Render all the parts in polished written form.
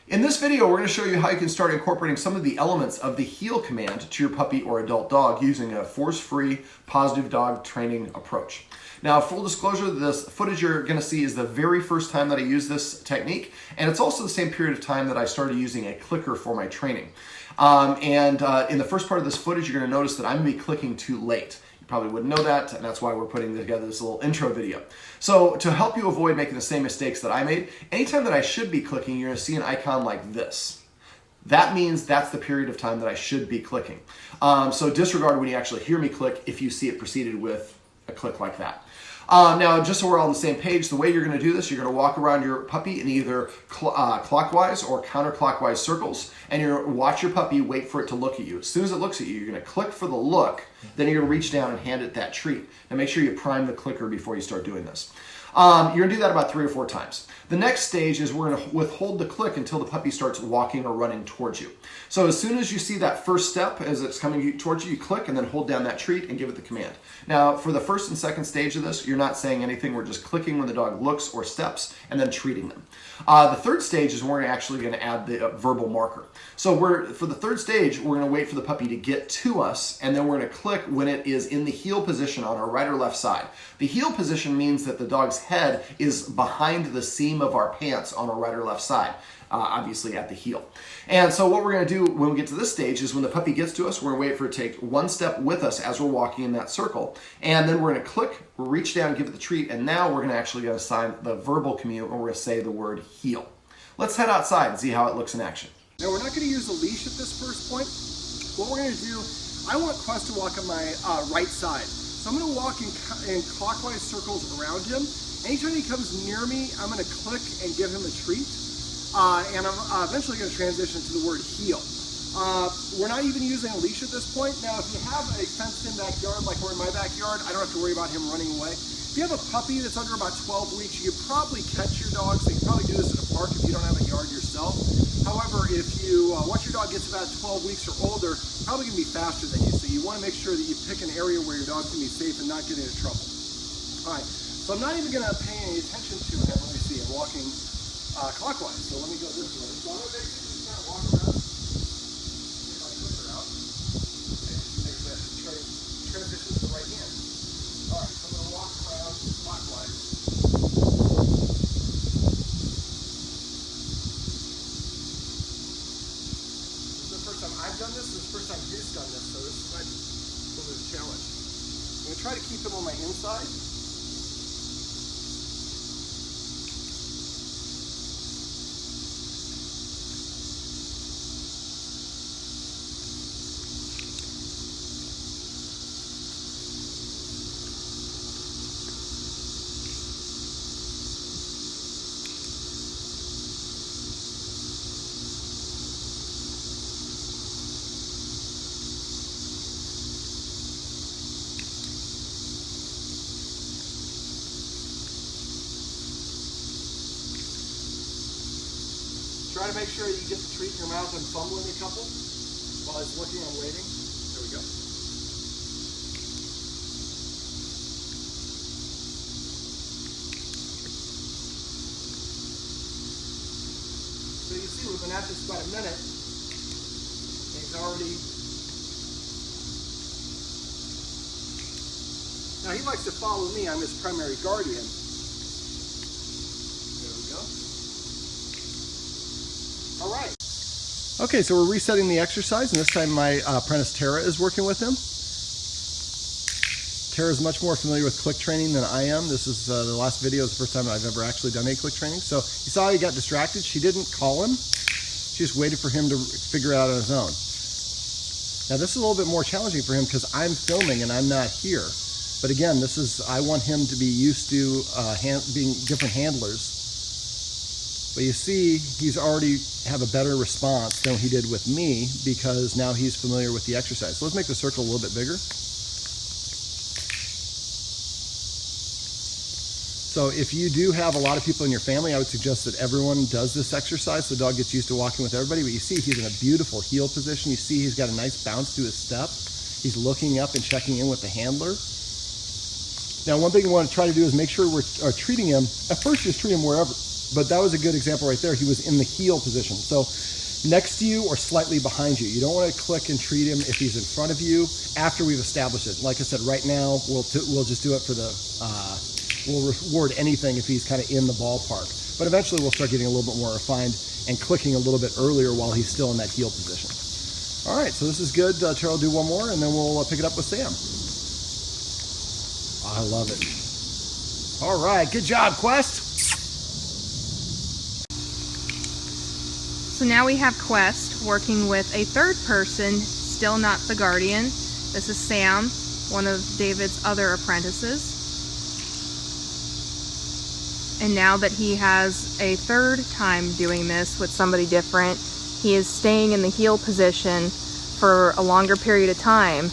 In this video, we're going to show you how you can start incorporating some of the elements of the heel command to your puppy or adult dog using a force-free, positive dog training approach. Now, full disclosure, this footage you're going to see is the very first time that I use this technique, and it's also the same period of time that I started using a clicker for my training. In the first part of this footage, you're going to notice that I'm going to be clicking too late. You probably wouldn't know that, and that's why we're putting together this little intro video. So to help you avoid making the same mistakes that I made, anytime that I should be clicking, you're going to see an icon like this. That means that's the period of time that I should be clicking. So disregard when you actually hear me click if you see it preceded with a click like that. Now, just so we're all on the same page, the way you're going to do this, you're going to walk around your puppy in either clockwise or counterclockwise circles, and you're going to watch your puppy, wait for it to look at you. As soon as it looks at you, you're going to click for the look, then you're going to reach down and hand it that treat. And make sure you prime the clicker before you start doing this. You're going to do that about 3 or 4 times. The next stage is we're going to withhold the click until the puppy starts walking or running towards you. So as soon as you see that first step as it's coming towards you, you click and then hold down that treat and give it the command. Now, for the first and second stage of this, you're not saying anything. We're just clicking when the dog looks or steps and then treating them. The third stage is we're actually going to add the verbal marker. So for the third stage, we're going to wait for the puppy to get to us, and then we're going to click when it is in the heel position on our right or left side. The heel position means that the dog's head is behind the seam of our pants on our right or left side, obviously at the heel. And so what we're going to do when we get to this stage is when the puppy gets to us, we're going to wait for it to take one step with us as we're walking in that circle, and then we're going to click, reach down, give it the treat, and now we're going to actually assign the verbal command, and we're going to say the word heel. Let's head outside and see how it looks in action. Now, we're not going to use a leash at this first point. What we're going to do, I want Quest to walk on my right side. So I'm going to walk in clockwise circles around him. Anytime he comes near me, I'm going to click and give him a treat. And I'm eventually going to transition to the word heel. We're not even using a leash at this point. Now, if you have a fenced-in backyard like we're in my backyard, I don't have to worry about him running away. If you have a puppy that's under about 12 weeks, you could probably catch your dog, so you can probably do this at a park if you don't have a yard yourself. However, if you once your dog gets about 12 weeks or older, probably going to be faster than you. So you want to make sure that you pick an area where your dog can be safe and not get into trouble. All right, so I'm not even going to pay any attention to him. Let me see, I'm walking clockwise. So let me go this way. So I'm going to basically just kind of walk around. Get my clicker out. And transition to the right hand. All right, so I'm going to walk around clockwise. I've done this, is the first time he's done this, so this might be a little bit of a challenge. I'm going to try to keep him on my inside. Try to make sure you get the treat in your mouth and fumbling a couple while he's looking and waiting. There we go. So you see we've been at this about a minute, and he's already... Now he likes to follow me. I'm his primary guardian. All right. Okay, so we're resetting the exercise, and this time my apprentice Tara is working with him. Tara is much more familiar with click training than I am. This is the last video, is the first time I've ever actually done any click training. So you saw he got distracted. She didn't call him. She just waited for him to figure it out on his own. Now this is a little bit more challenging for him because I'm filming and I'm not here. But again, I want him to be used to being different handlers. But you see, he's already have a better response than he did with me because now he's familiar with the exercise. So let's make the circle a little bit bigger. So if you do have a lot of people in your family, I would suggest that everyone does this exercise so the dog gets used to walking with everybody. But you see he's in a beautiful heel position. You see he's got a nice bounce to his step. He's looking up and checking in with the handler. Now, one thing we want to try to do is make sure we're treating him, at first just treat him but that was a good example right there. He was in the heel position. So next to you or slightly behind you. You don't want to click and treat him if he's in front of you after we've established it. Like I said, right now, we'll just do it for the, we'll reward anything if he's kind of in the ballpark. But eventually we'll start getting a little bit more refined and clicking a little bit earlier while he's still in that heel position. All right, so this is good. Terrell, do one more and then we'll pick it up with Sam. I love it. All right, good job, Quest. So now we have Quest working with a third person, still not the guardian. This is Sam, one of David's other apprentices. And now that he has a third time doing this with somebody different, he is staying in the heel position for a longer period of time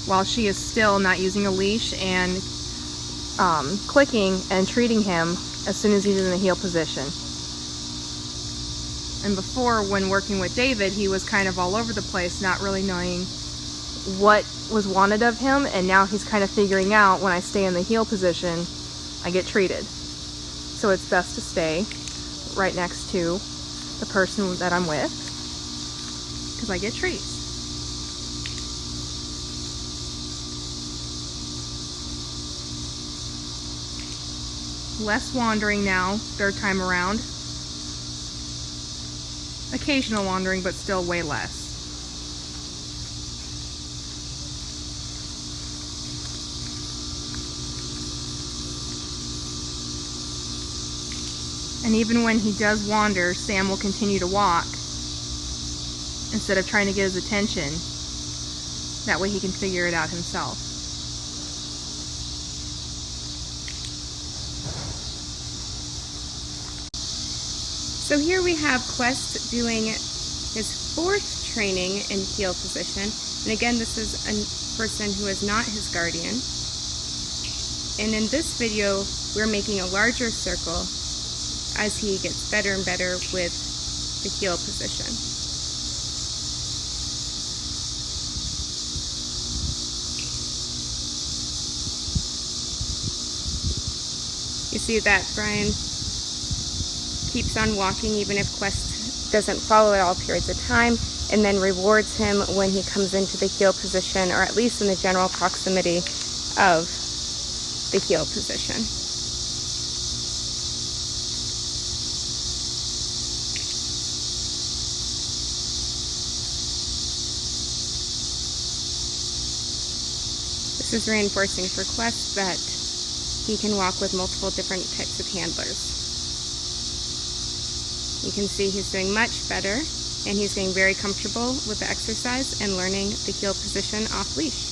while she is still not using a leash and clicking and treating him as soon as he's in the heel position. And before, when working with David, he was kind of all over the place, not really knowing what was wanted of him, and now he's kind of figuring out, when I stay in the heel position, I get treated. So it's best to stay right next to the person that I'm with, because I get treats. Less wandering now, third time around. Occasional wandering, but still way less. And even when he does wander, Sam will continue to walk instead of trying to get his attention. That way he can figure it out himself. So here we have Quest doing his fourth training in heel position. And again, this is a person who is not his guardian. And in this video, we're making a larger circle as he gets better and better with the heel position. You see that Brian keeps on walking even if Quest doesn't follow at all periods of time, and then rewards him when he comes into the heel position, or at least in the general proximity of the heel position. This is reinforcing for Quest that he can walk with multiple different types of handlers. You can see he's doing much better, and he's getting very comfortable with the exercise and learning the heel position off leash.